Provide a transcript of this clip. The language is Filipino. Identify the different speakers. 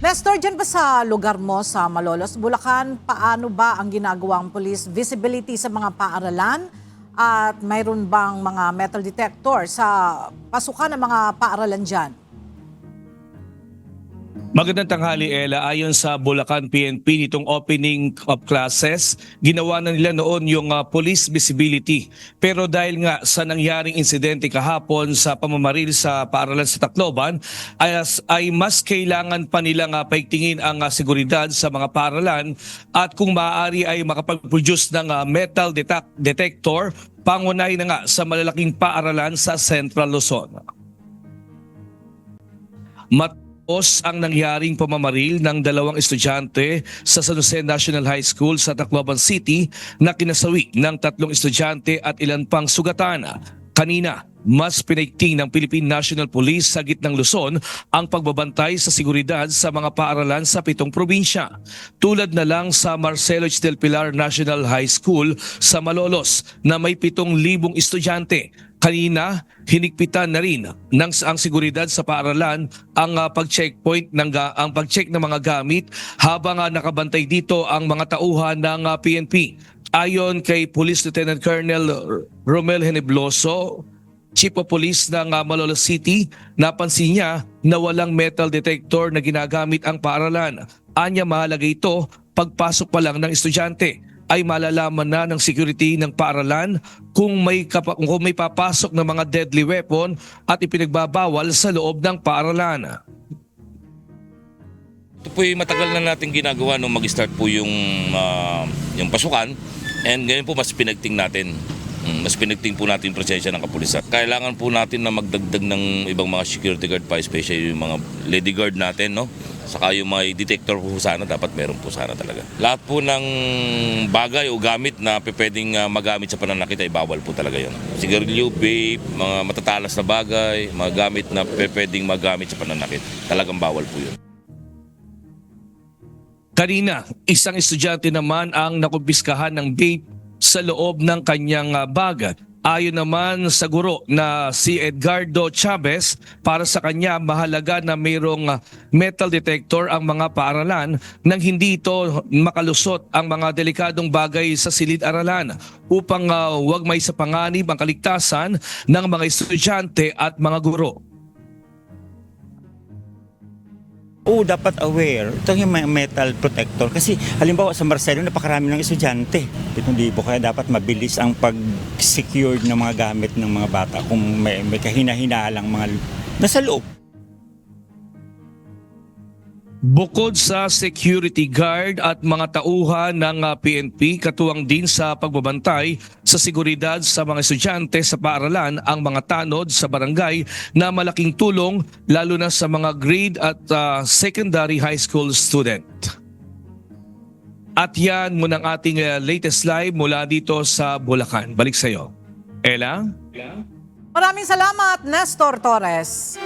Speaker 1: Nestor, dyan ba sa lugar mo sa Malolos, Bulacan, paano ba ang ginagawang police visibility sa mga paaralan? At mayroon bang mga metal detector sa pasukan ng mga paaralan dyan?
Speaker 2: Magandang tanghali, Ella. Ayon sa Bulacan PNP, nitong opening of classes, ginawa na nila noon yung police visibility. Pero dahil nga sa nangyaring insidente kahapon sa pamamaril sa paaralan sa Tacloban, ay mas kailangan pa nilang paigtingin ang seguridad sa mga paaralan at kung maaari ay makapag-produce ng metal detector, pangunay na nga sa malalaking paaralan sa Central Luzon. Matapos ang nangyaring pamamaril ng dalawang estudyante sa San Jose National High School sa Tacloban City na kinasawi ng 3 estudyante at ilan pang sugatan. Kanina, mas pinaigting ng Philippine National Police sa gitnang Luzon ang pagbabantay sa seguridad sa mga paaralan sa 7 probinsya. Tulad na lang sa Marcelo H. del Pilar National High School sa Malolos na may 7,000 estudyante. Kanina, hinigpitan na rin ang seguridad sa paaralan ang pag-checkpoint ang pag-check ng mga gamit habang nakabantay dito ang mga tauhan ng PNP. Ayon kay Police Lieutenant Colonel Romel Henebloso, Chief of Police ng Malolos City, napansin niya na walang metal detector na ginagamit ang paaralan. Anya mahalaga ito pagpasok pa lang ng estudyante ay malalaman na ng security ng paaralan kung may papasok ng mga deadly weapon at ipinagbabawal sa loob ng paaralan.
Speaker 3: Ito po yung matagal na natin ginagawa nung mag-start po yung pasukan, and ngayon po mas pinagting natin. Mas pinagting po natin yung presensya ng kapulisan. Kailangan po natin na magdagdag ng ibang mga security guard pa, especially yung mga lady guard natin, no? Saka yung mga detector po sana, dapat meron po sana talaga. Lahat po ng bagay o gamit na pwedeng magamit sa pananakit ay bawal po talaga yun. Sigarilyo, vape, mga matatalas na bagay, mga gamit na pwedeng magamit sa pananakit, talagang bawal po yun.
Speaker 2: Kanina, isang estudyante naman ang nakumpiskahan ng vape sa loob ng kanyang bag. Ayon naman sa guro na si Edgardo Chavez, para sa kanya mahalaga na mayroong metal detector ang mga paaralan nang hindi ito makalusot ang mga delikadong bagay sa silid-aralan upang wag may sa panganib ang kaligtasan ng mga estudyante at mga guro.
Speaker 4: Dapat aware. Ito yung metal protector. Kasi halimbawa sa Marcelo, napakarami ng estudyante. 7,000. Kaya dapat mabilis ang pag-secure ng mga gamit ng mga bata kung may kahina-hinalang mga nasa loob.
Speaker 2: Bukod sa security guard at mga tauhan ng PNP, katuwang din sa pagbabantay sa seguridad sa mga estudyante sa paaralan ang mga tanod sa barangay na malaking tulong lalo na sa mga grade at secondary high school student. At yan muna ang ating latest live mula dito sa Bulacan. Balik sa iyo. Ella?
Speaker 1: Maraming salamat, Nestor Torres.